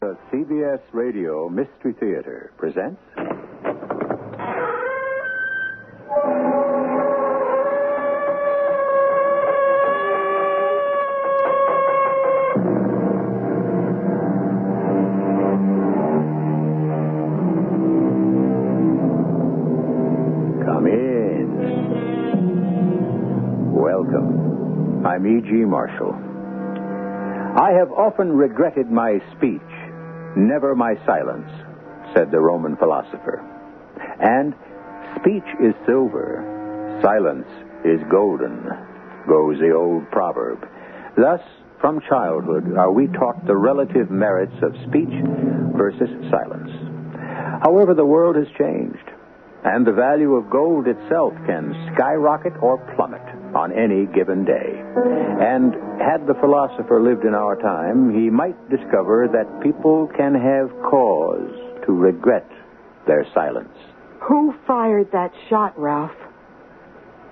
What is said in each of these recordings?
The CBS Radio Mystery Theater presents... Come in. Welcome. I'm E.G. Marshall. I have often regretted my speech. Never my silence, said the Roman philosopher. And speech is silver, silence is golden, goes the old proverb. Thus, from childhood, are we taught the relative merits of speech versus silence. However, the world has changed, and the value of gold itself can skyrocket or plummet on any given day. And had the philosopher lived in our time, he might discover that people can have cause to regret their silence. Who fired that shot, Ralph?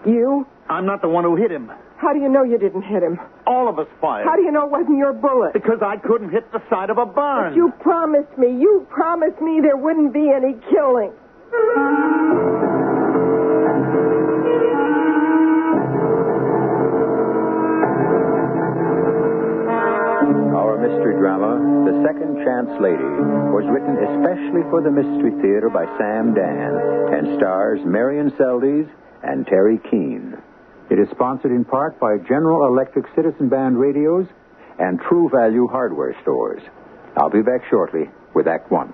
You? I'm not the one who hit him. How do you know you didn't hit him? All of us fired. How do you know it wasn't your bullet? Because I couldn't hit the side of a barn. But you promised me there wouldn't be any killing. Our mystery drama, The Second Chance Lady, was written especially for the Mystery Theater by Sam Dan and stars Marion Seldes and Terry Keane. It is sponsored in part by General Electric Citizen Band radios and True Value hardware stores. I'll be back shortly with Act One.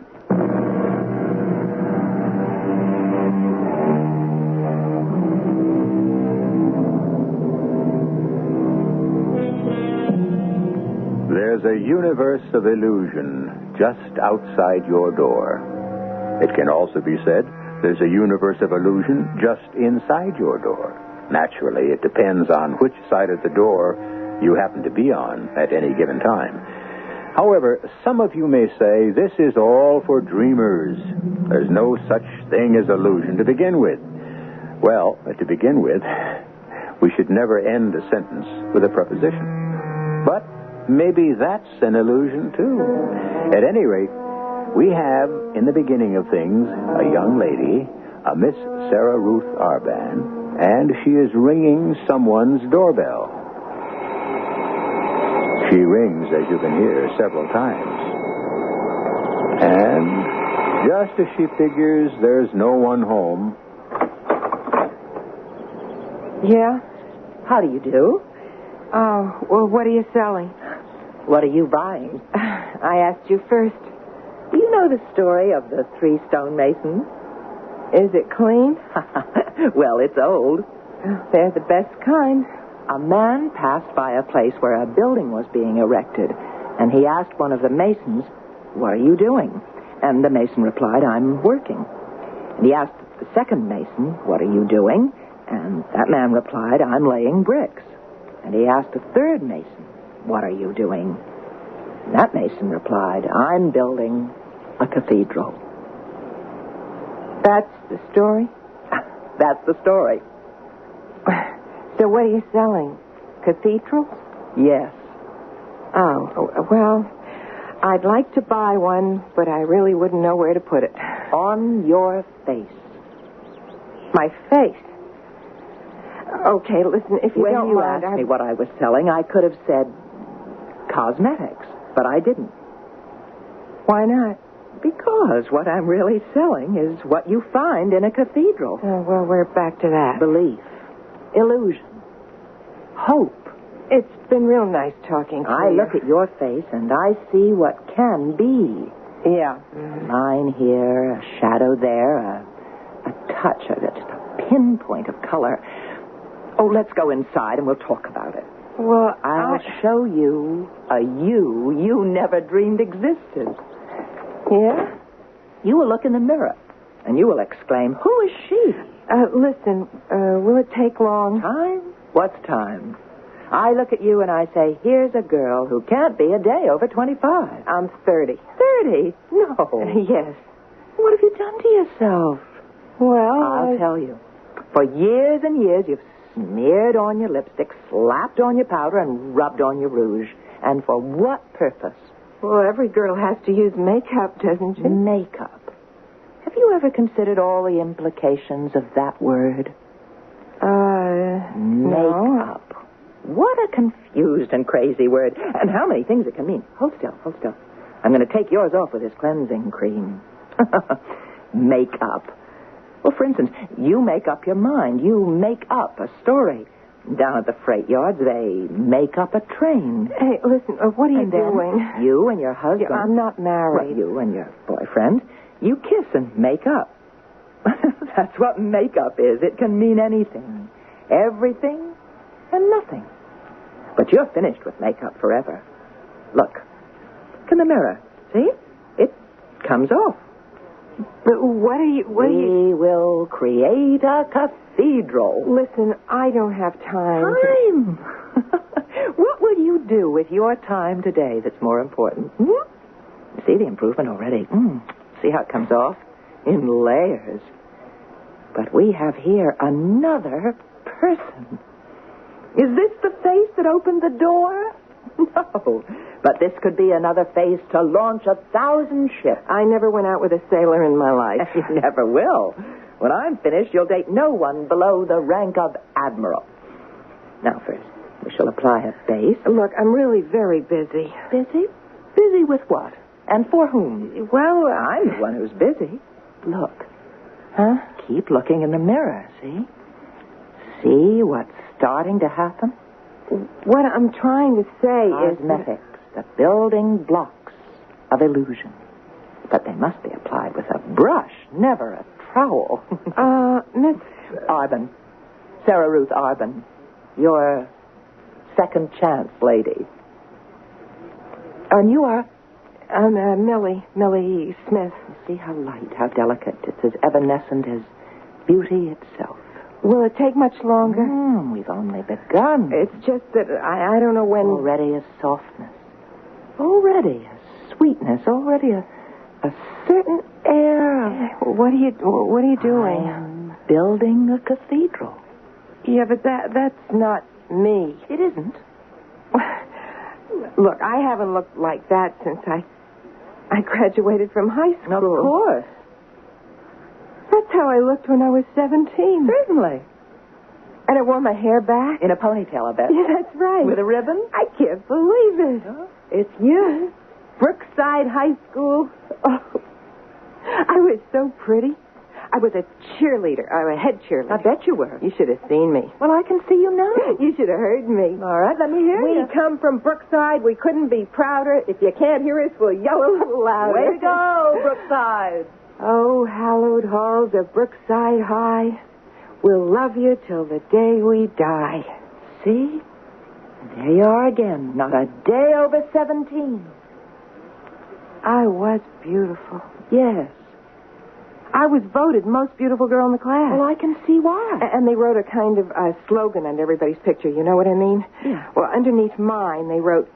There's a universe of illusion just outside your door. It can also be said there's a universe of illusion just inside your door. Naturally, it depends on which side of the door you happen to be on at any given time. However, some of you may say this is all for dreamers. There's no such thing as illusion to begin with. Well, to begin with, we should never end a sentence with a preposition. But maybe that's an illusion, too. At any rate, we have, in the beginning of things, a young lady, a Miss Sarah Ruth Arban, and she is ringing someone's doorbell. She rings, as you can hear, several times. And just as she figures there's no one home... Yeah? How do you do? Oh, well, what are you selling? What are you buying? I asked you first. Do you know the story of the 3 stonemasons? Is it clean? Well, it's old. They're the best kind. A man passed by a place where a building was being erected, and he asked one of the masons, "What are you doing?" And the mason replied, "I'm working." And he asked the second mason, "What are you doing?" And that man replied, "I'm laying bricks." And he asked the third mason, "What are you doing?" And that mason replied, "I'm building a cathedral." That's the story? That's the story. So what are you selling? Cathedrals? Yes. Oh, well, I'd like to buy one, but I really wouldn't know where to put it. On your face. My face? Okay, listen, if you when don't you mind... asked me what I was selling, I could have said cosmetics, but I didn't. Why not? Because what I'm really selling is what you find in a cathedral. Oh, well, we're back to that. Belief. Illusion. Hope. It's been real nice talking to you. I look at your face and I see what can be. Yeah. A line here, a shadow there, a touch of it, just a pinpoint of color. Oh, let's go inside and we'll talk about it. Well, I'll show you a you never dreamed existed. Yeah? You will look in the mirror, and you will exclaim, "Who is she?" Listen, will it take long? Time? What's time? I look at you and I say, here's a girl who can't be a day over 25. I'm 30. 30? No. Yes. What have you done to yourself? Well, I'll tell you. For years and years, you've smeared on your lipstick, slapped on your powder, and rubbed on your rouge. And for what purpose? Well, every girl has to use makeup, doesn't she? Makeup. Have you ever considered all the implications of that word? No. Makeup. What a confused and crazy word. And how many things it can mean. Hold still. I'm going to take yours off with this cleansing cream. Makeup. Well, for instance, you make up your mind. You make up a story. Down at the freight yards, they make up a train. Hey, listen, what are you doing? You and your husband. I'm not married. Well, you and your boyfriend, you kiss and make up. That's what makeup is. It can mean anything. Everything and nothing. But you're finished with makeup forever. Look in the mirror. See? It comes off. But what are you... We will create a cathedral. Listen, I don't have time. Time? What will you do with your time today that's more important? See the improvement already? See how it comes off? In layers. But we have here another person. Is this the face that opened the door? No. But this could be another face to launch 1,000 ships. I never went out with a sailor in my life. You never will. When I'm finished, you'll date no one below the rank of admiral. Now, first, we shall apply a base. Look, I'm really very busy. Busy? Busy with what? And for whom? Well, I'm the one who's busy. Look. Huh? Keep looking in the mirror, see? See what's starting to happen? What I'm trying to say is... Cosmetics, the building blocks of illusion. But they must be applied with a brush, never a trowel. Miss... Arbin. Sarah Ruth Arbin. Your second chance lady. And you are? I'm Millie Smith. See how light, how delicate. It's as evanescent as beauty itself. Will it take much longer? We've only begun. It's just that I don't know when... Already a softness. Already a sweetness. Already a certain air of... What are you doing? I am building a cathedral. Yeah, but that's not me. It isn't. Look, I haven't looked like that since I graduated from high school. Of course. That's how I looked when I was 17. Certainly. And I wore my hair back. In a ponytail, I bet. Yeah, that's right. With a ribbon? I can't believe it. Huh? It's you. Brookside High School. Oh, I was so pretty. I was a cheerleader. I was a head cheerleader. I bet you were. You should have seen me. Well, I can see you now. You should have heard me. All right, let me hear you. We come from Brookside. We couldn't be prouder. If you can't hear us, we'll yell a little louder. Way to go, Brookside. Oh, hallowed halls of Brookside High. We'll love you till the day we die. See? There you are again. Not a day over 17. I was beautiful. Yes. I was voted most beautiful girl in the class. Well, I can see why. And they wrote a kind of slogan under everybody's picture. You know what I mean? Yeah. Well, underneath mine, they wrote,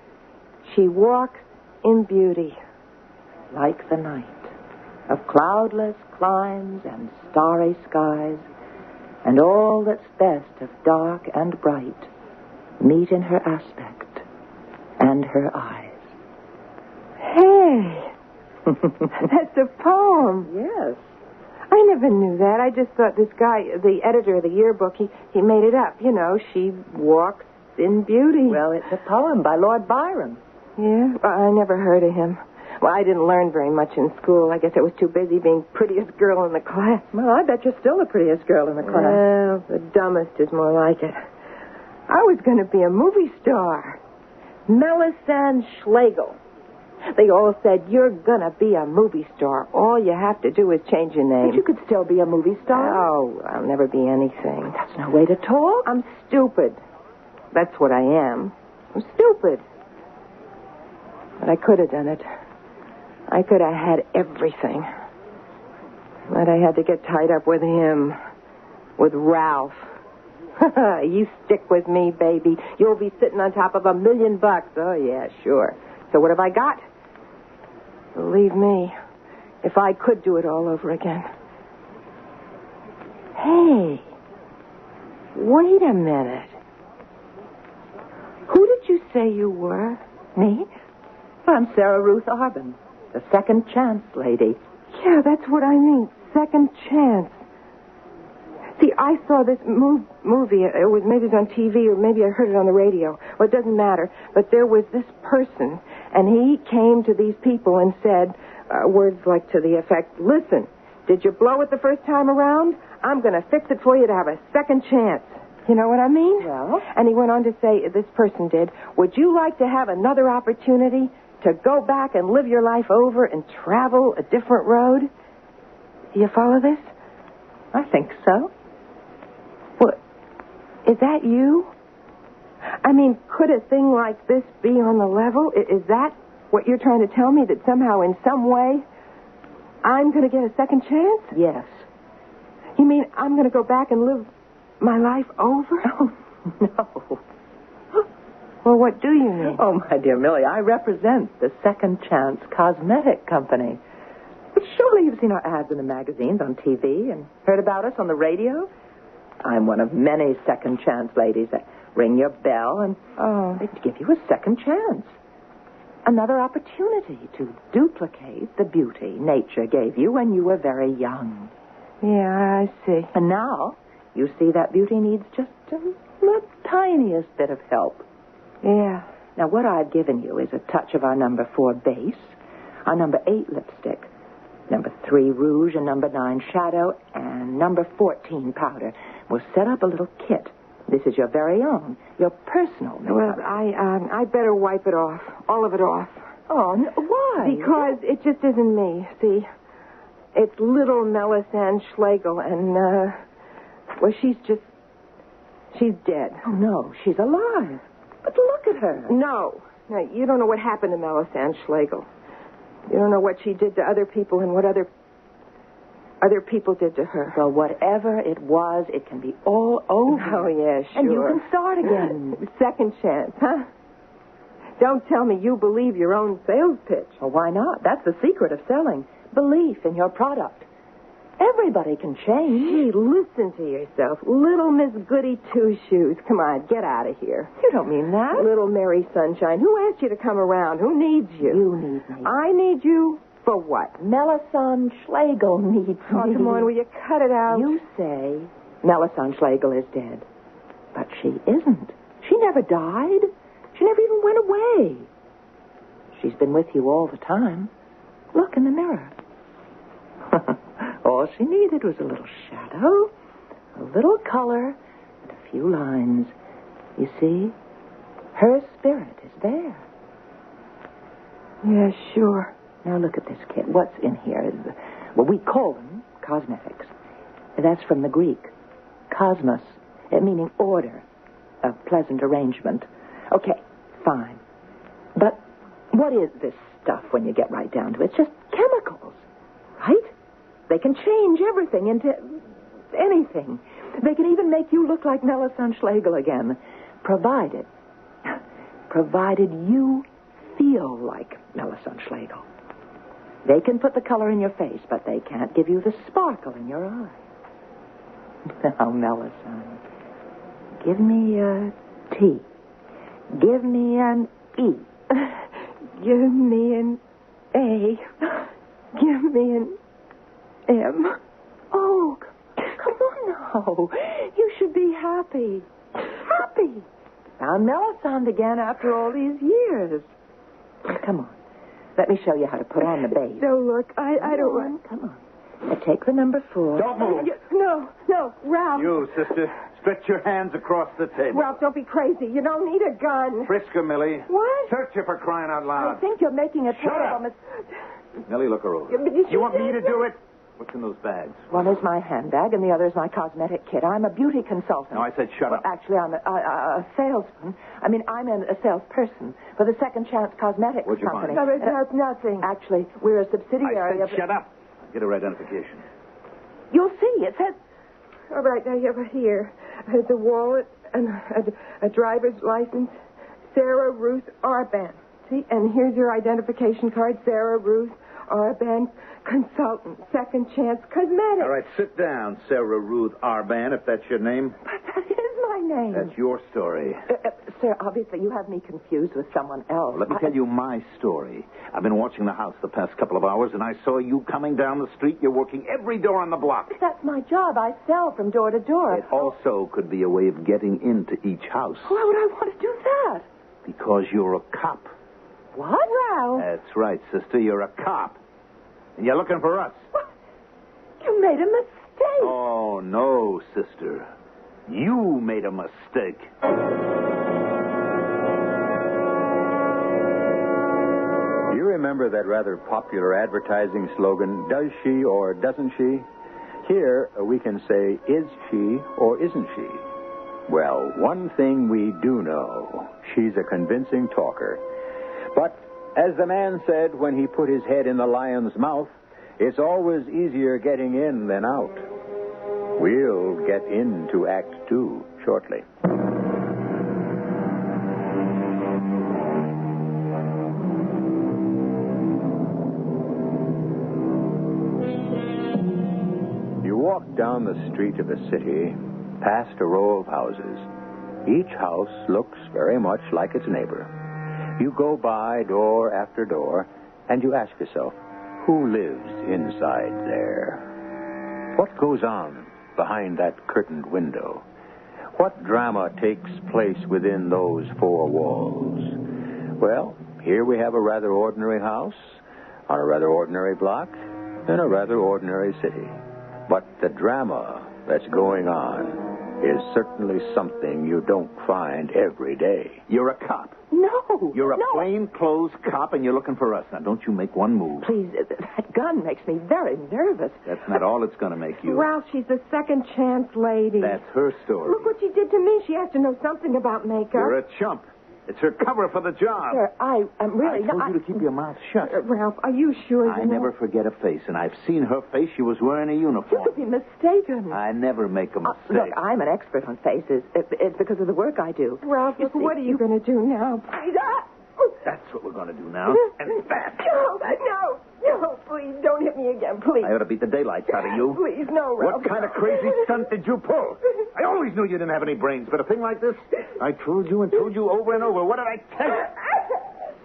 "She walks in beauty." Like the night of cloudless climes and starry skies, and all that's best of dark and bright meet in her aspect and her eyes. Hey, that's a poem. Yes. I never knew that. I just thought this guy, the editor of the yearbook, he made it up. You know, she walks in beauty. Well, it's a poem by Lord Byron. Yeah? Well, I never heard of him. Well, I didn't learn very much in school. I guess I was too busy being prettiest girl in the class. Well, I bet you're still the prettiest girl in the class. Well, the dumbest is more like it. I was going to be a movie star. Melisande Schlegel. They all said, "You're going to be a movie star. All you have to do is change your name." But you could still be a movie star. Oh, I'll never be anything. That's no way to talk. I'm stupid. That's what I am. I'm stupid. But I could have done it. I could have had everything. But I had to get tied up with him. With Ralph. You stick with me, baby. You'll be sitting on top of $1 million. Oh, yeah, sure. So what have I got? Believe me, if I could do it all over again. Hey, wait a minute. Who did you say you were? Me? I'm Sarah Ruth Arbin, the second chance lady. Yeah, that's what I mean. Second chance. See, I saw this movie. Maybe it was on TV or maybe I heard it on the radio. Well, it doesn't matter. But there was this person, and he came to these people and said words like to the effect, listen, did you blow it the first time around? I'm going to fix it for you to have a second chance. You know what I mean? Well? And he went on to say, this person did, would you like to have another opportunity to go back and live your life over and travel a different road? Do you follow this? I think so. Well, is that you? I mean, could a thing like this be on the level? Is that what you're trying to tell me, that somehow in some way I'm going to get a second chance? Yes. You mean I'm going to go back and live my life over? Oh, no. Well, what do you mean? Oh, my dear Millie, I represent the Second Chance Cosmetic Company. But surely you've seen our ads in the magazines, on TV, and heard about us on the radio. I'm one of many second chance ladies that ring your bell and they give you a second chance. Another opportunity to duplicate the beauty nature gave you when you were very young. Yeah, I see. And now you see that beauty needs just the tiniest bit of help. Yeah. Now, what I've given you is a touch of our number 4 base, our number 8 lipstick, number 3 rouge, and number 9 shadow, and number 14 powder. We'll set up a little kit. This is your very own, your personal makeup. Well, I better wipe it off, all of it off. Oh, why? Because it just isn't me, see? It's little Melisande Schlegel, and, well, she's dead. Oh, no, she's alive. But look at her. No, you don't know what happened to Melisande Schlegel. You don't know what she did to other people and what other people did to her. Well, whatever it was, it can be all over. Oh, yeah, sure. And you can start again. Second chance, huh? Don't tell me you believe your own sales pitch. Well, why not? That's the secret of selling. Belief in your product. Everybody can change. Gee, listen to yourself. Little Miss Goody Two-Shoes. Come on, get out of here. You don't mean that. Little Mary Sunshine. Who asked you to come around? Who needs you? You need me. I need you for what? Melisande Schlegel needs me. Oh, come on, will you cut it out? You say Melisande Schlegel is dead. But she isn't. She never died. She never even went away. She's been with you all the time. Look in the mirror. All she needed was a little shadow, a little color, and a few lines. You see, her spirit is there. Yeah, sure. Now look at this kit. What's in here? Well, we call them cosmetics. That's from the Greek. Cosmos, meaning order, a pleasant arrangement. Okay, fine. But what is this stuff when you get right down to it? It's just chemicals, right? They can change everything into anything. They can even make you look like Melisande Schlegel again, provided you feel like Melisande Schlegel. They can put the color in your face, but they can't give you the sparkle in your eye. Now, Melisande, give me a T. Give me an E. Give me an A. Give me an M. Oh, come on now. You should be happy. Happy. Found Melisande again after all these years. Now, come on. Let me show you how to put on the base. No, look, I don't want... Come on. Now, take the number 4. Don't move. No, Ralph. You, sister, stretch your hands across the table. Ralph, don't be crazy. You don't need a gun. Frisk her, Millie. What? Search her for crying out I loud. think you're making a Shut terrible up. Millie, look her over. Yeah, but You want me to do it? What's in those bags? One is my handbag, and the other is my cosmetic kit. I'm a beauty consultant. No, I said shut up. Actually, I'm a salesman. I mean, I'm a salesperson for the Second Chance Cosmetics What'd you Company. find? That's nothing. Actually, we're a subsidiary I of... said shut up. Get her identification. You'll see. It says... All right, now you have here the wallet and a driver's license. Sarah Ruth Arban. See? And here's your identification card. Sarah Ruth Arban, consultant, Second Chance Cosmetics. All right, sit down, Sarah Ruth Arban, if that's your name. But that is my name. That's your story. Sir, obviously you have me confused with someone else. Let me tell you my story. I've been watching the house the past couple of hours, and I saw you coming down the street. You're working every door on the block. That's my job. I sell from door to door. It also could be a way of getting into each house. Why would I want to do that? Because you're a cop. What? Ralph? That's right, sister. You're a cop. And you're looking for us. What? You made a mistake. Oh, no, sister. You made a mistake. You remember that rather popular advertising slogan, does she or doesn't she? Here, we can say, is she or isn't she? Well, one thing we do know, she's a convincing talker. But, as the man said when he put his head in the lion's mouth, it's always easier getting in than out. We'll get into Act 2 shortly. You walk down the street of a city, past a row of houses. Each house looks very much like its neighbor. You go by door after door, and you ask yourself, who lives inside there? What goes on behind that curtained window? What drama takes place within those four walls? Well, here we have a rather ordinary house, on a rather ordinary block, in a rather ordinary city. But the drama that's going on is certainly something you don't find every day. You're a cop. No. You're a plainclothes cop, and you're looking for us. Now, don't you make one move. Please, that gun makes me very nervous. That's not all it's going to make you. Ralph, she's the second chance lady. That's her story. Look what she did to me. She has to know something about makeup. You're a chump. It's her cover for the job. Sir, I'm really I told you to keep your mouth shut. Ralph, are you sure I you know? never forget a face, and I've seen her face. She was wearing a You uniform. could be mistaken. I never make a mistake. Look, I'm an expert on faces. It's because of the work I do. Ralph, look, what are you going to do now? Please. That's what we're going to do now. And fast. No, please, don't hit me again, please. I ought to beat the daylights out of you. Please, no, Ralph. What kind of crazy stunt did you pull? I always knew you didn't have any brains, but a thing like this, I told you over and over. What did I tell you?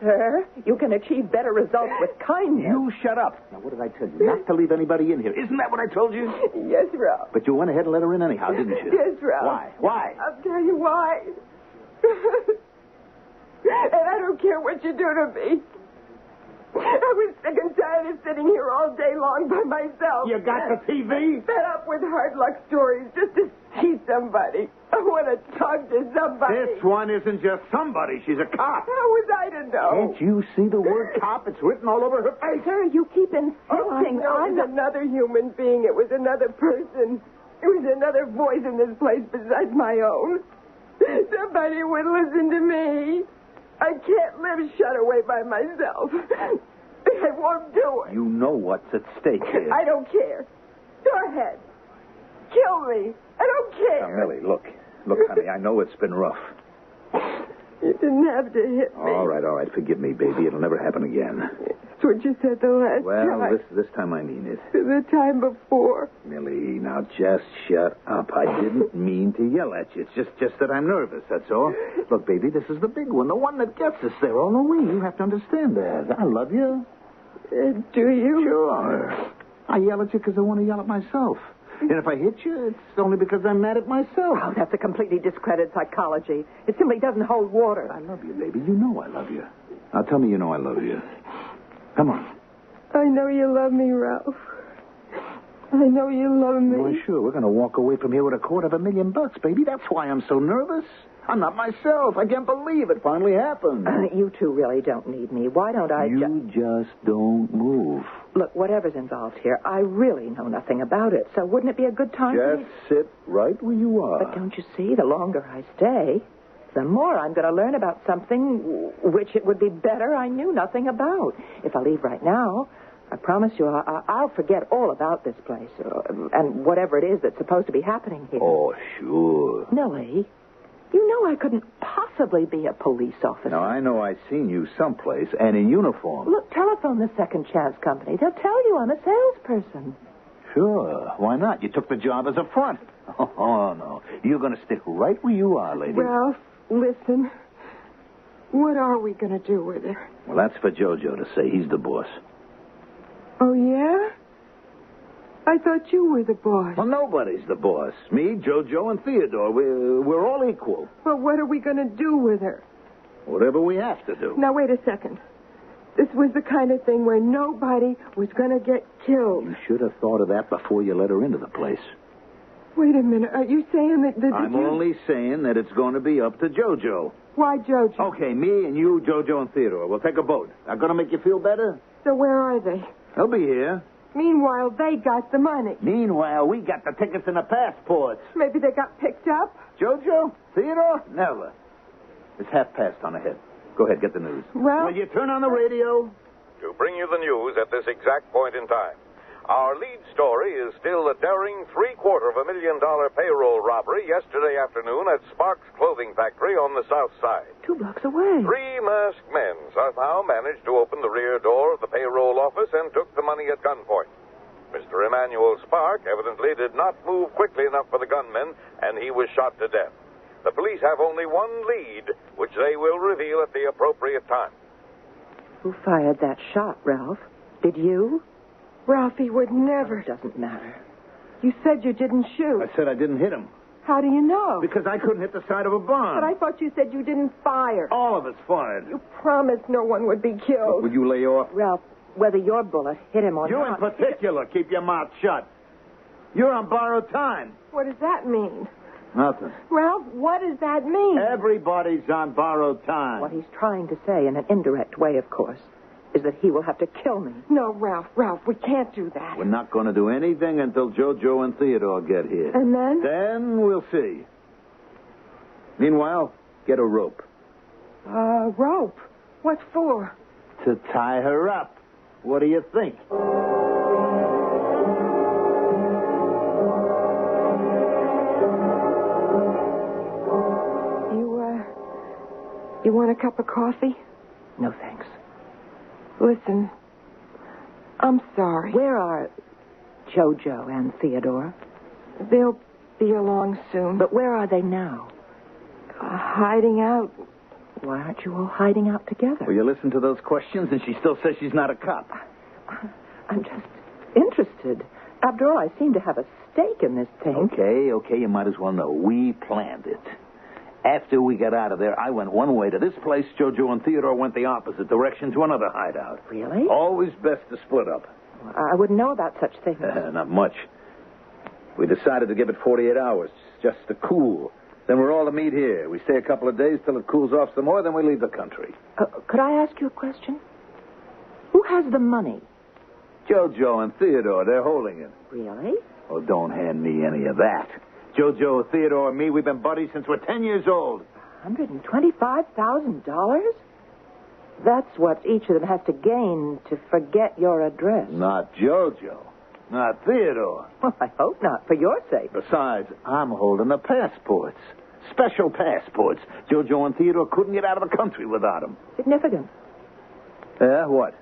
Sir, you can achieve better results with kindness. You shut up. Now, what did I tell you? Not to leave anybody in here. Isn't that what I told you? Yes, Ralph. But you went ahead and let her in anyhow, didn't you? Yes, Ralph. Why? Why? I'll tell you why. And I don't care what you do to me. I was sick and tired of sitting here all day long by myself. You got the TV? Fed up with hard luck stories just to see somebody. I want to talk to somebody. This one isn't just somebody. She's a cop. How was I to know? Can't you see the word cop? It's written all over her face. Sir, you keep Oh, insisting I'm another human being. It was another person. It was another voice in this place besides my own. Somebody would listen to me. I can't live shut away by myself. I won't do it. You know what's at stake here. I don't care. Go ahead. Kill me. I don't care. Now, Millie, look. Look, honey, I know it's been rough. You didn't have to hit me. All right. Forgive me, baby. It'll never happen again. That's what you said the last Well, time. this time I mean it. The time before. Millie, now just shut up. I didn't mean to yell at you. It's just that I'm nervous, that's all. Look, baby, this is the big one, the one that gets us there all the way. You have to understand that. I love you. Do you? Sure. I yell at you because I want to yell at myself. And if I hit you, it's only because I'm mad at myself. Oh, that's a completely discredited psychology. It simply doesn't hold water. I love you, baby. You know I love you. Now tell me you know I love you. Come on. I know you love me, Ralph. I know you love me. Why, sure. We're going to walk away from here with $250,000, baby. That's why I'm so nervous. I'm not myself. I can't believe it finally happened. You two really don't need me. Why don't I You just don't move. Look, whatever's involved here, I really know nothing about it. So wouldn't it be a good time for me? Just sit right where you are. But don't you see, the longer I stay, the more I'm going to learn about something which it would be better I knew nothing about. If I leave right now, I promise you I'll forget all about this place and whatever it is that's supposed to be happening here. Oh, sure. Millie, you know I couldn't possibly be a police officer. Now, I know I've seen you someplace and in uniform. Look, telephone the Second Chance Company. They'll tell you I'm a salesperson. Sure. Why not? You took the job as a front. Oh, no. You're going to stick right where you are, lady. Ralph, listen. What are we going to do with her? Well, that's for JoJo to say. He's the boss. Oh, yeah? I thought you were the boss. Well, nobody's the boss. Me, JoJo, and Theodore. We're all equal. Well, what are we going to do with her? Whatever we have to do. Now, wait a second. This was the kind of thing where nobody was going to get killed. You should have thought of that before you let her into the place. Wait a minute. Are you saying that... I'm only saying that it's going to be up to JoJo. Why JoJo? Okay, me and you, JoJo, and Theodore. We'll take a boat. That going to make you feel better? So where are they? They'll be here. Meanwhile, they got the money. Meanwhile, we got the tickets and the passports. Maybe they got picked up? JoJo? Theodore? Never. It's 1:30 on ahead. Go ahead, get the news. Well... Will you turn on the radio? To bring you the news at this exact point in time. Our lead story is still a daring $750,000 payroll robbery yesterday afternoon at Sparks Clothing Factory on the south side. 2 blocks away. 3 masked men somehow managed to open the rear door of the payroll office and took the money at gunpoint. Mr. Emmanuel Spark evidently did not move quickly enough for the gunmen, and he was shot to death. The police have only one lead, which they will reveal at the appropriate time. Who fired that shot, Ralph? Did you? Ralphie would never. It doesn't matter. You said you didn't shoot. I said I didn't hit him. How do you know? Because I couldn't hit the side of a barn. But I thought you said you didn't fire. All of us fired. You promised no one would be killed. Would you lay off? Ralph, whether your bullet hit him or You not... in particular, keep your mouth shut. You're on borrowed time. What does that mean? Nothing. Ralph, what does that mean? Everybody's on borrowed time. What he's trying to say, in an indirect way, of course, is that he will have to kill me. No, Ralph, we can't do that. We're not going to do anything until JoJo and Theodore get here. And then? Then we'll see. Meanwhile, get a rope. Rope? What for? To tie her up. What do you think? You want a cup of coffee? No, thanks. Listen, I'm sorry. Where are JoJo and Theodore? They'll be along soon. But where are they now? Hiding out. Why aren't you all hiding out together? Will you listen to those questions? And she still says she's not a cop. I'm just interested. After all, I seem to have a stake in this thing. Okay, you might as well know. We planned it. After we got out of there, I went one way to this place. JoJo and Theodore went the opposite direction to another hideout. Really? Always best to split up. I wouldn't know about such things. Not much. We decided to give it 48 hours, just to cool. Then we're all to meet here. We stay a couple of days till it cools off some more, then we leave the country. Could I ask you a question? Who has the money? JoJo and Theodore, they're holding it. Really? Oh, don't hand me any of that. JoJo, Theodore, and me, we've been buddies since we're 10 years old. $125,000? That's what each of them has to gain to forget your address. Not JoJo. Not Theodore. Well, I hope not, for your sake. Besides, I'm holding the passports. Special passports. JoJo and Theodore couldn't get out of the country without them. Significant. What?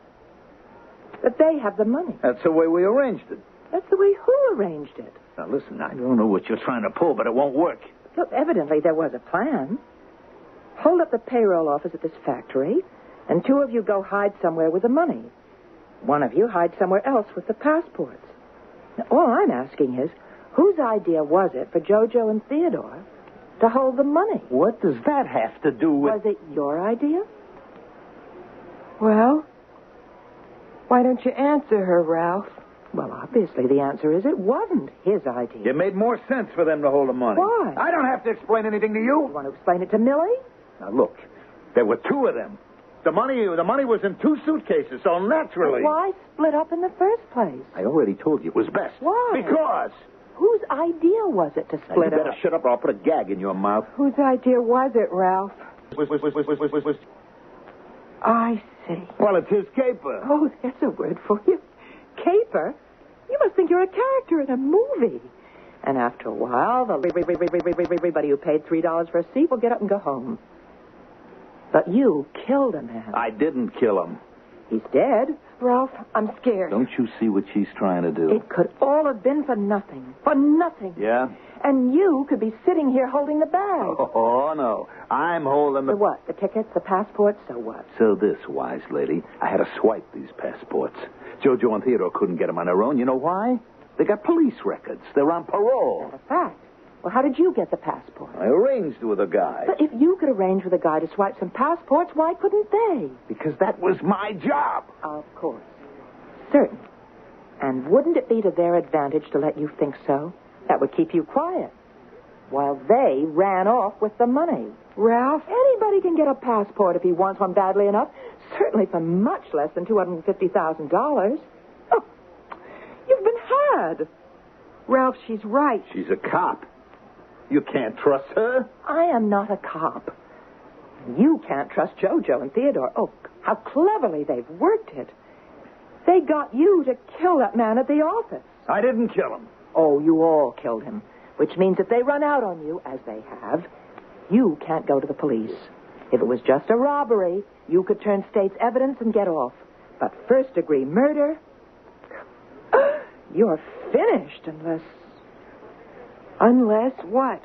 That they have the money. That's the way we arranged it. That's the way who arranged it? Now, listen, I don't know what you're trying to pull, but it won't work. Look, evidently there was a plan. Hold up the payroll office at this factory, and 2 of you go hide somewhere with the money. 1 of you hide somewhere else with the passports. Now, all I'm asking is, whose idea was it for JoJo and Theodore to hold the money? What does that have to do with... Was it your idea? Well, why don't you answer her, Ralph? Well, obviously the answer is it wasn't his idea. It made more sense for them to hold the money. Why? I don't have to explain anything to you. You want to explain it to Millie? Now, look, there were 2 of them. The money was in 2 suitcases, so naturally... But why split up in the first place? I already told you it was best. Why? Because... Whose idea was it to Now, split you better up? shut up or I'll put a gag in your mouth. Whose idea was it, Ralph? I see. Well, it's his caper. Oh, there's a word for you. Caper? You must think you're a character in a movie. And after a while, everybody who paid $3 for a seat will get up and go home. But you killed a man. I didn't kill him. He's dead. Ralph. I'm scared. Don't you see what she's trying to do? It could all have been for nothing. For nothing. Yeah? And you could be sitting here holding the bag. Oh, no. I'm holding The what? The tickets, the passports, so what? So this, wise lady, I had to swipe these passports. JoJo and Theodore couldn't get them on their own. You know why? They got police records. They're on parole. That's a fact. Well, how did you get the passport? I arranged with a guy. But if you could arrange with a guy to swipe some passports, why couldn't they? Because that was my job. Of course. Certainly. And wouldn't it be to their advantage to let you think so? That would keep you quiet. While they ran off with the money. Ralph? Anybody can get a passport if he wants one badly enough. Certainly for much less than $250,000. Oh, you've been had. Ralph, she's right. She's a cop. You can't trust her. I am not a cop. You can't trust JoJo and Theodore. Oh, how cleverly they've worked it. They got you to kill that man at the office. I didn't kill him. Oh, you all killed him. Which means if they run out on you, as they have, you can't go to the police. If it was just a robbery, you could turn state's evidence and get off. But first-degree murder, you're finished unless... Unless what?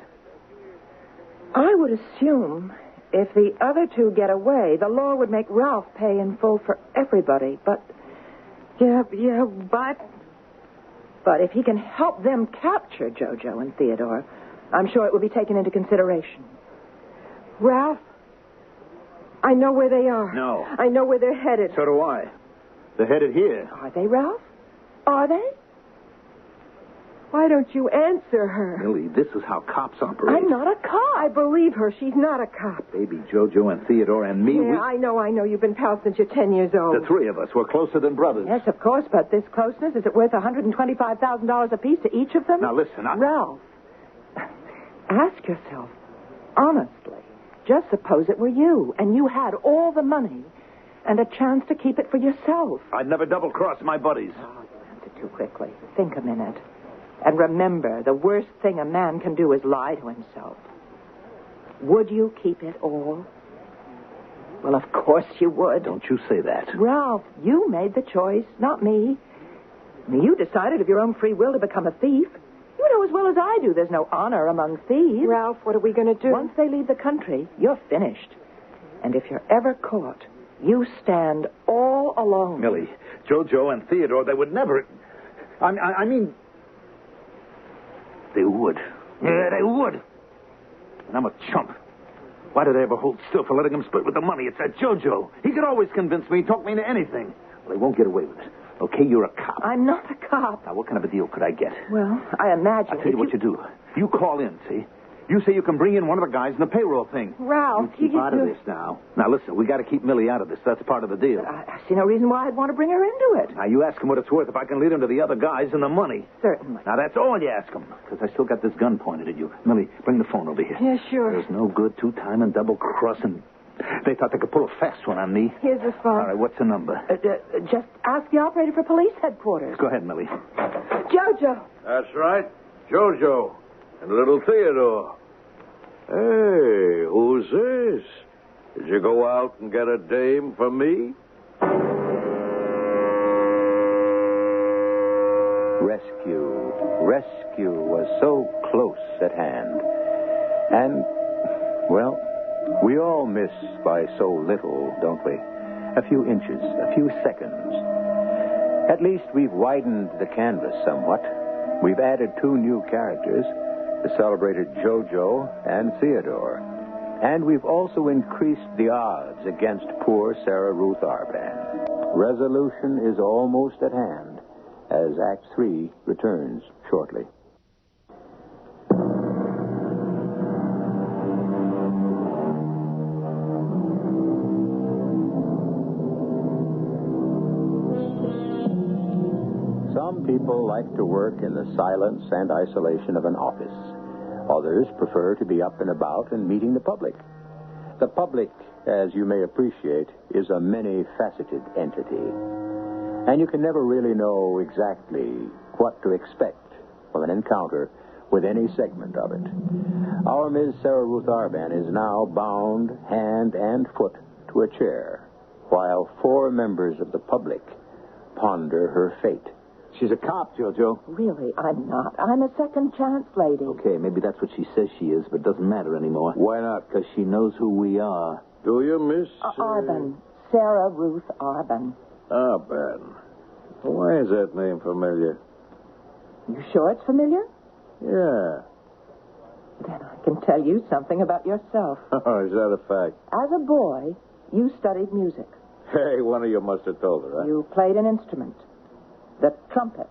I would assume if the other two get away, the law would make Ralph pay in full for everybody. But, But if he can help them capture JoJo and Theodore, I'm sure it will be taken into consideration. Ralph, I know where they are. No. I know where they're headed. So do I. They're headed here. Are they, Ralph? Are they? Why don't you answer her? Millie, this is how cops operate. I'm not a cop. I believe her. She's not a cop. Baby JoJo and Theodore and me, Yeah, I know. You've been pals since you're 10 years old. The three of us were closer than brothers. Yes, of course, but this closeness, is it worth $125,000 apiece to each of them? Now, listen, Ralph, ask yourself, honestly, just suppose it were you, and you had all the money and a chance to keep it for yourself. I'd never double-cross my buddies. Oh, you answered too quickly. Think a minute. And remember, the worst thing a man can do is lie to himself. Would you keep it all? Well, of course you would. Don't you say that. Ralph, you made the choice, not me. You decided of your own free will to become a thief. You know as well as I do there's no honor among thieves. Ralph, what are we going to do? Once they leave the country, you're finished. And if you're ever caught, you stand all alone. Millie, JoJo and Theodore, they would never... I mean... They would. Yeah, they would. And I'm a chump. Why did I ever hold still for letting him split with the money? It's that JoJo. He could always convince me, talk me into anything. Well, he won't get away with it. Okay, you're a cop. I'm not a cop. Now, what kind of a deal could I get? Well, I imagine... I'll tell you what you do. You call in, see? You say you can bring in one of the guys in the payroll thing. Ralph, you keep out of this now. Now, listen, we got to keep Millie out of this. That's part of the deal. I see no reason why I'd want to bring her into it. Now, you ask him what it's worth if I can lead him to the other guys and the money. Certainly. Now, that's all you ask him, because I still got this gun pointed at you. Millie, bring the phone over here. Yeah, sure. There's no good two-time and double-crossing. They thought they could pull a fast one on me. Here's the phone. All right, what's the number? Just ask the operator for police headquarters. Go ahead, Millie. JoJo. That's right. JoJo. And little Theodore. Hey, who's this? Did you go out and get a dame for me? Rescue was so close at hand. And, well, we all miss by so little, don't we? A few inches, a few seconds. At least we've widened the canvas somewhat. We've added 2 new characters, the celebrated JoJo and Theodore. And we've also increased the odds against poor Sarah Ruth Arban. Resolution is almost at hand as Act 3 returns shortly. Some people like to work in the silence and isolation of an office. Others prefer to be up and about and meeting the public. The public, as you may appreciate, is a many-faceted entity. And you can never really know exactly what to expect from an encounter with any segment of it. Our Ms. Sarah Ruth Arban is now bound hand and foot to a chair, while 4 members of the public ponder her fate. She's a cop, Jojo. Really, I'm not. I'm a second chance lady. Okay, maybe that's what she says she is, but it doesn't matter anymore. Why not? Because she knows who we are. Do you, Miss? Arban. Sarah Ruth Arban. Arban. Why is that name familiar? You sure it's familiar? Yeah. Then I can tell you something about yourself. Oh, is that a fact? As a boy, you studied music. Hey, one of you must have told her, huh? You played an instrument. The trumpet.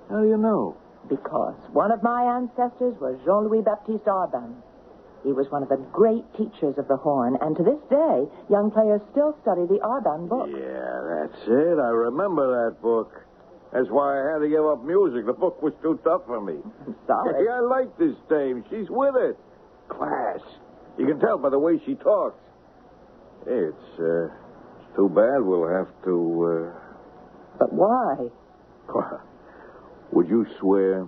How do you know? Because one of my ancestors was Jean-Louis Baptiste Arban. He was one of the great teachers of the horn, and to this day, young players still study the Arban book. Yeah, that's it. I remember that book. That's why I had to give up music. The book was too tough for me. I'm sorry. Hey, I like this dame. She's with it. Class. You can tell by the way she talks. Hey, it's too bad we'll have to... But why? Would you swear?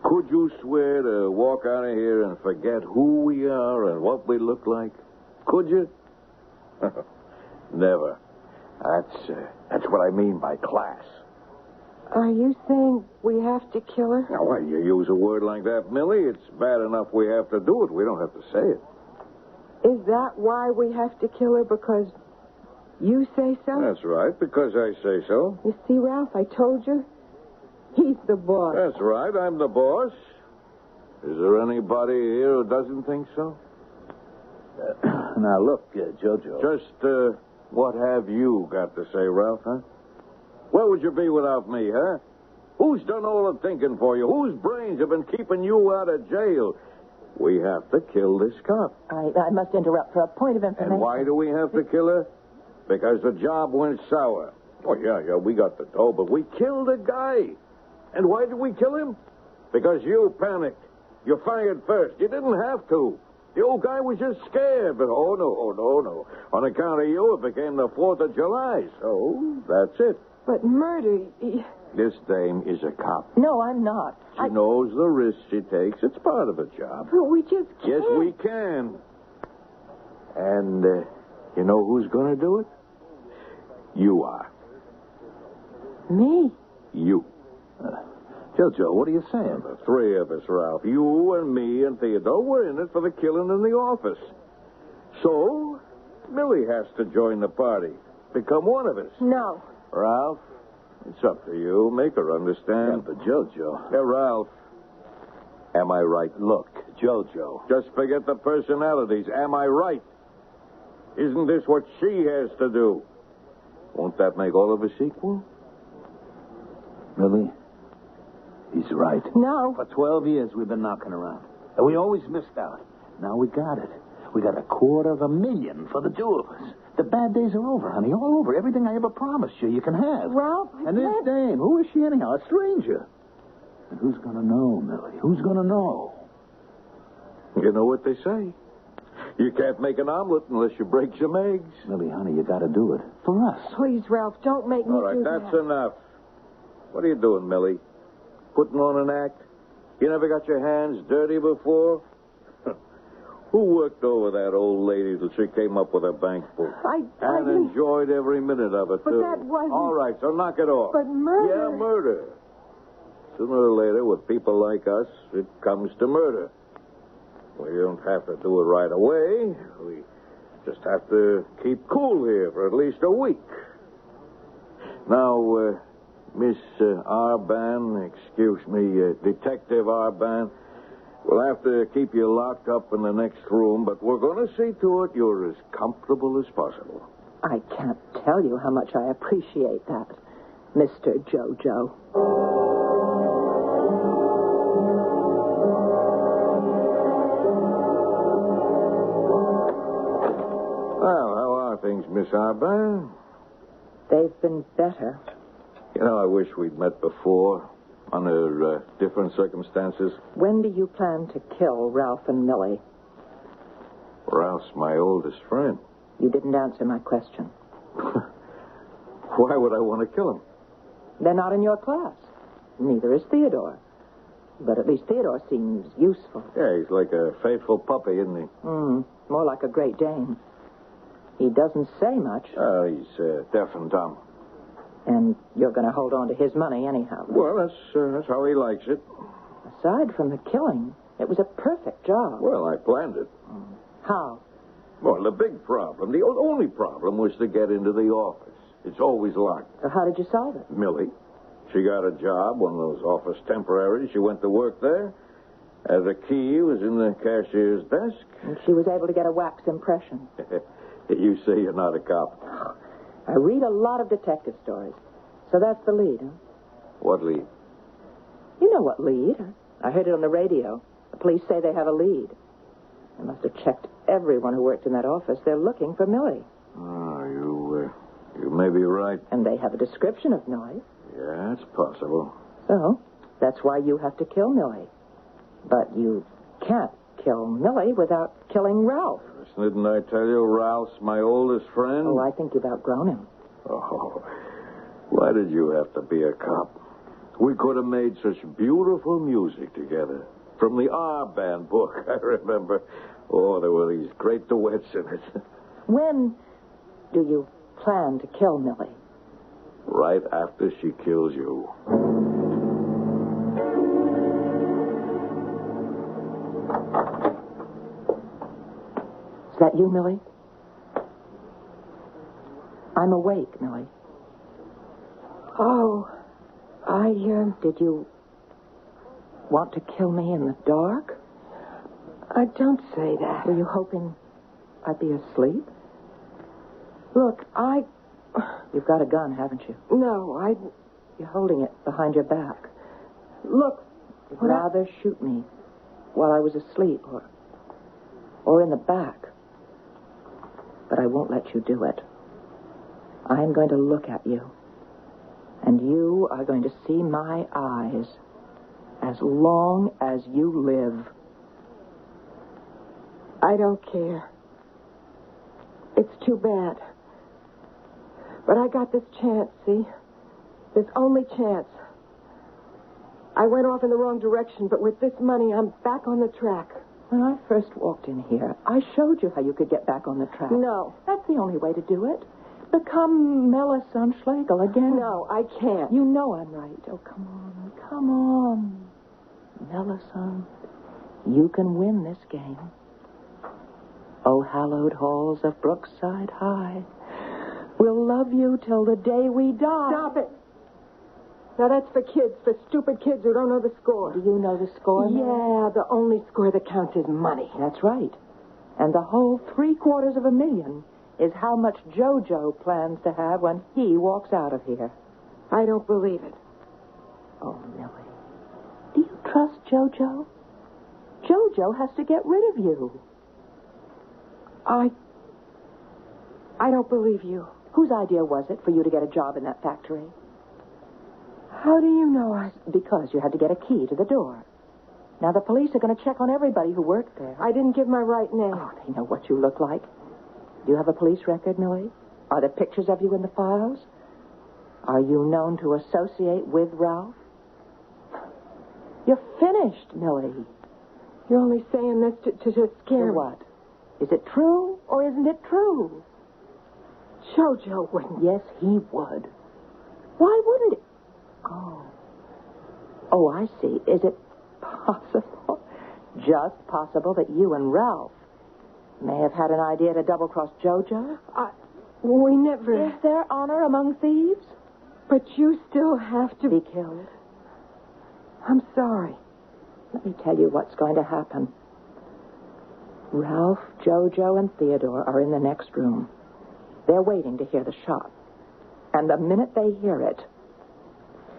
Could you swear to walk out of here and forget who we are and what we look like? Could you? Never. That's what I mean by class. Are you saying we have to kill her? Now, why you use a word like that, Millie? It's bad enough we have to do it. We don't have to say it. Is that why we have to kill her? Because you say so? That's right, because I say so. You see, Ralph, I told you. He's the boss. That's right, I'm the boss. Is there anybody here who doesn't think so? Now, look, Jojo. Just, what have you got to say, Ralph, huh? Where would you be without me, huh? Who's done all the thinking for you? Whose brains have been keeping you out of jail? We have to kill this cop. I must interrupt for a point of information. And why do we have to kill her? Because the job went sour. Oh, yeah, we got the dough, but we killed a guy. And why did we kill him? Because you panicked. You fired first. You didn't have to. The old guy was just scared. But, no. On account of you, it became the 4th of July. So, that's it. But murder... This dame is a cop. No, I'm not. She knows the risks she takes. It's part of the job. But we just can't. Yes, we can. And you know who's going to do it? You are. Me? You. Jojo, what are you saying? The three of us, Ralph. You and me and Theodore, we're in it for the killing in the office. So, Millie has to join the party. Become one of us. No. Ralph, it's up to you. Make her understand. Yeah, but Jojo... Hey, Ralph. Am I right? Look, Jojo... Just forget the personalities. Am I right? Isn't this what she has to do? Won't that make all of us equal? Millie, he's right. No. For 12 years we've been knocking around. And we always missed out. Now we got it. We got $250,000 for the two of us. The bad days are over, honey, all over. Everything I ever promised you, you can have. Ralph, And this dame, who is she anyhow? A stranger. And who's going to know, Millie? Who's going to know? You know what they say. You can't make an omelet unless you break some eggs. Millie, honey, you got to do it. For us. Please, Ralph, don't make me All right, do that's that. enough. What are you doing, Millie? Putting on an act? You never got your hands dirty before? Who worked over that old lady till she came up with her bank book? I And didn't... enjoyed every minute of it, But too. that wasn't... All right, so knock it off. But murder... Yeah, murder. Sooner or later, with people like us, it comes to murder. We don't have to do it right away. We just have to keep cool here for at least a week. Now, Miss Arban, excuse me, Detective Arban, we'll have to keep you locked up in the next room, but we're going to see to it you're as comfortable as possible. I can't tell you how much I appreciate that, Mr. Jojo. Well, how are things, Miss Arban? They've been better. You know, I wish we'd met before, under different circumstances. When do you plan to kill Ralph and Millie? Ralph's my oldest friend. You didn't answer my question. Why would I want to kill him? They're not in your class. Neither is Theodore. But at least Theodore seems useful. Yeah, he's like a faithful puppy, isn't he? More like a Great Dane. He doesn't say much. He's deaf and dumb. And you're going to hold on to his money anyhow. Well, that's how he likes it. Aside from the killing, it was a perfect job. Well, I planned it. How? Well, the big problem, the only problem was to get into the office. It's always locked. So how did you solve it? Millie. She got a job, one of those office temporaries. She went to work there. The key was in the cashier's desk. And she was able to get a wax impression. You say you're not a cop. I read a lot of detective stories. So that's the lead, huh? What lead? You know what lead. I heard it on the radio. The police say they have a lead. They must have checked everyone who worked in that office. They're looking for Millie. Oh, you may be right. And they have a description of Millie. Yeah, it's possible. So, that's why you have to kill Millie. But you can't kill Millie without killing Ralph. Didn't I tell you Ralph's my oldest friend? Oh, I think you've outgrown him. Oh, why did you have to be a cop? We could have made such beautiful music together. From the R Band book, I remember. Oh, there were these great duets in it. When do you plan to kill Millie? Right after she kills you. Is that you, Millie? I'm awake, Millie. Oh, Did you want to kill me in the dark? don't say that. Were you hoping I'd be asleep? Look, You've got a gun, haven't you? No, You're holding it behind your back. Look. You'd rather shoot me while I was asleep or in the back. But I won't let you do it. I'm going to look at you. And you are going to see my eyes as long as you live. I don't care. It's too bad. But I got this chance, see? This only chance. I went off in the wrong direction, but with this money, I'm back on the track. When I first walked in here, I showed you how you could get back on the track. No. That's the only way to do it. Become Melisande Schlegel again. No, I can't. You know I'm right. Oh, come on. Come on. Melisande, you can win this game. Oh, hallowed halls of Brookside High, we'll love you till the day we die. Stop it. Now, that's for kids, for stupid kids who don't know the score. Do you know the score, Mary? Yeah, the only score that counts is money. That's right. And the whole $750,000 is how much JoJo plans to have when he walks out of here. I don't believe it. Oh, Millie, do you trust JoJo? JoJo has to get rid of you. I don't believe you. Whose idea was it for you to get a job in that factory? How do you know Because you had to get a key to the door. Now, the police are going to check on everybody who worked there. I didn't give my right name. Oh, they know what you look like. Do you have a police record, Millie? Are there pictures of you in the files? Are you known to associate with Ralph? You're finished, Millie. You're only saying this to scare me. What? Is it true or isn't it true? JoJo wouldn't. Yes, he would. Why wouldn't he? Oh, I see. Is it possible, just possible, that you and Ralph may have had an idea to double-cross JoJo? We never... Is there honor among thieves? But you still have to... Be killed. I'm sorry. Let me tell you what's going to happen. Ralph, JoJo, and Theodore are in the next room. They're waiting to hear the shot. And the minute they hear it,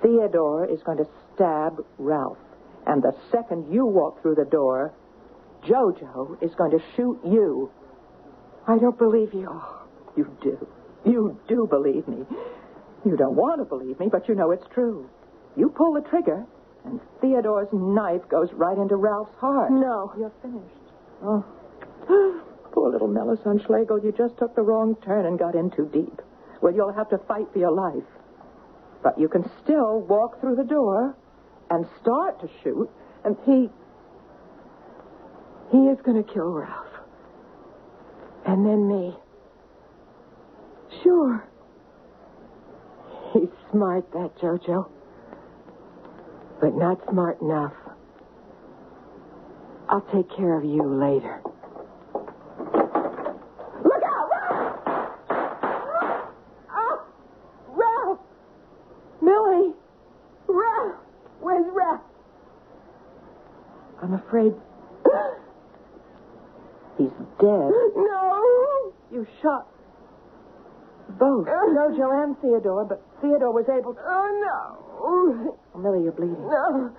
Theodore is going to stab Ralph. And the second you walk through the door, JoJo is going to shoot you. I don't believe you. Oh, you do. You do believe me. You don't want to believe me, but you know it's true. You pull the trigger, and Theodore's knife goes right into Ralph's heart. No. You're finished. Oh. Poor little Melisande Schlegel, you just took the wrong turn and got in too deep. Well, you'll have to fight for your life. But you can still walk through the door and start to shoot, and he is going to kill Ralph. And then me. Sure. He's smart, that, Jojo. But not smart enough. I'll take care of you later. Look out! Oh, Ralph! Millie! Ralph! Where's Ralph? I'm afraid he's dead. No! You shot both Jojo and Theodore, but Theodore was able to... Oh, no. Oh, Millie, you're bleeding. No.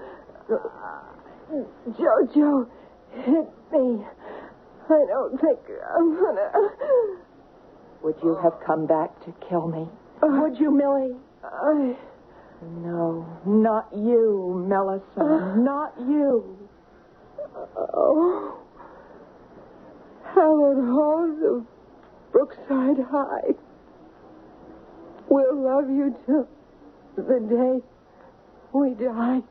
Jojo hit me. I don't think I'm gonna... Would you have come back to kill me? Would you, Millie? No, not you, Melissa. Not you. Oh. Hallowed halls of Brookside High. We'll love you till the day we die.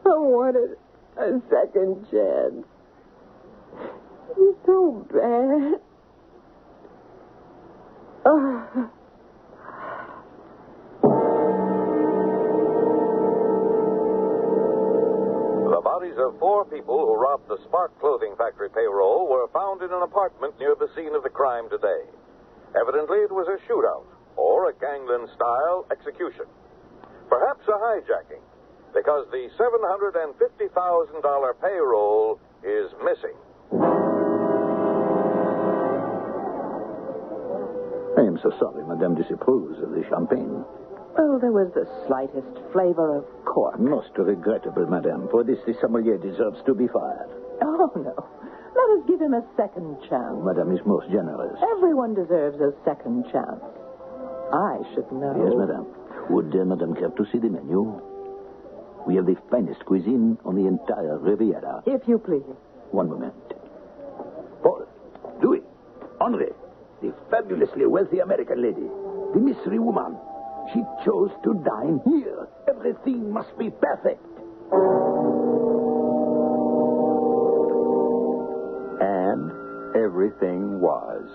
I wanted a second chance. It's so bad. The bodies of 4 people who robbed the Spark clothing factory payroll were found in an apartment near the scene of the crime today. Evidently, it was a shootout or a gangland-style execution. Perhaps a hijacking, because the $750,000 payroll is missing. I am so sorry Madame disapproves of the champagne. Oh, there was the slightest flavor of cork. Most regrettable, Madame. For this, the sommelier deserves to be fired. Oh, no. Let us give him a second chance. Madame is most generous. Everyone deserves a second chance. I should know. Yes, Madame. Would Madame care to see the menu? We have the finest cuisine on the entire Riviera. If you please. One moment. Paul, Louis, Henri, the fabulously wealthy American lady, the mystery woman. She chose to dine here. Everything must be perfect. And everything was.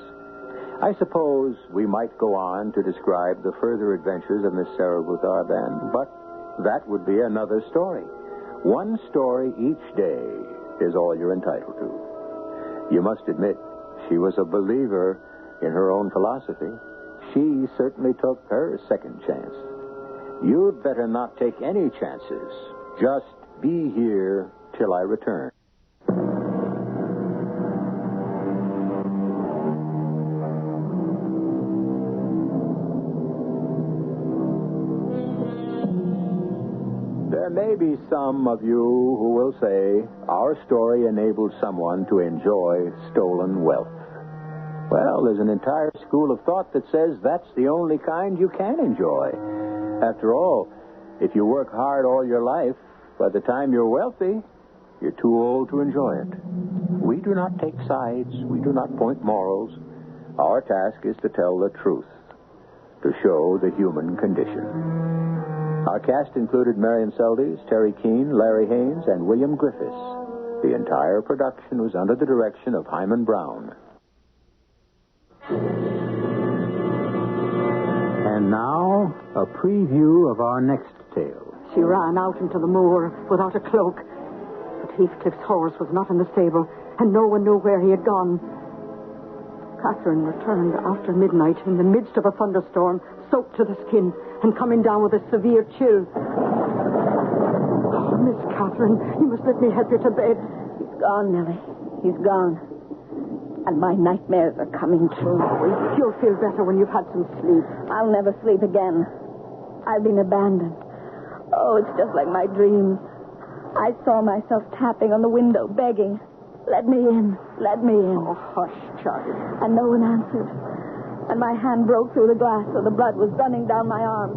I suppose we might go on to describe the further adventures of Miss Sarah Ruth Arban, but that would be another story. One story each day is all you're entitled to. You must admit, she was a believer in her own philosophy. She certainly took her second chance. You'd better not take any chances. Just be here till I return. There may be some of you who will say our story enabled someone to enjoy stolen wealth. Well, there's an entire school of thought that says that's the only kind you can enjoy. After all, if you work hard all your life, by the time you're wealthy, you're too old to enjoy it. We do not take sides. We do not point morals. Our task is to tell the truth, to show the human condition. Our cast included Marion Seldes, Terry Keane, Larry Haynes, and William Griffiths. The entire production was under the direction of Himan Brown. And now, a preview of our next tale. She ran out into the moor without a cloak. But Heathcliff's horse was not in the stable, and no one knew where he had gone. Catherine returned after midnight in the midst of a thunderstorm, soaked to the skin, and coming down with a severe chill. Oh, Miss Catherine, you must let me help you to bed. He's gone, Nellie. He's gone. And my nightmares are coming true. You'll feel better when you've had some sleep. I'll never sleep again. I've been abandoned. Oh, it's just like my dreams. I saw myself tapping on the window, begging, "Let me in, let me in." Oh, hush, child. And no one answered. And my hand broke through the glass, so the blood was running down my arm.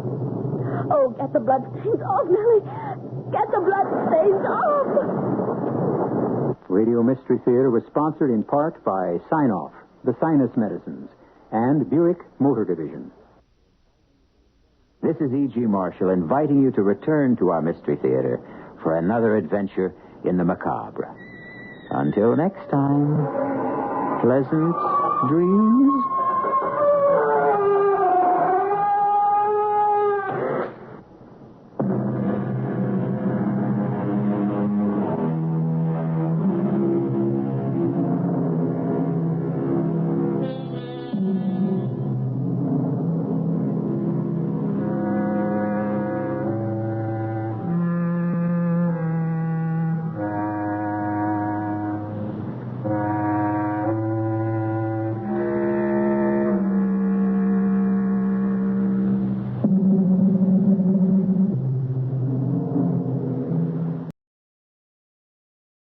Oh, get the blood stains off, Nellie. Get the blood stains off. Radio Mystery Theater was sponsored in part by Sign-Off, the Sinus Medicines, and Buick Motor Division. This is E.G. Marshall inviting you to return to our Mystery Theater for another adventure in the macabre. Until next time, pleasant dreams.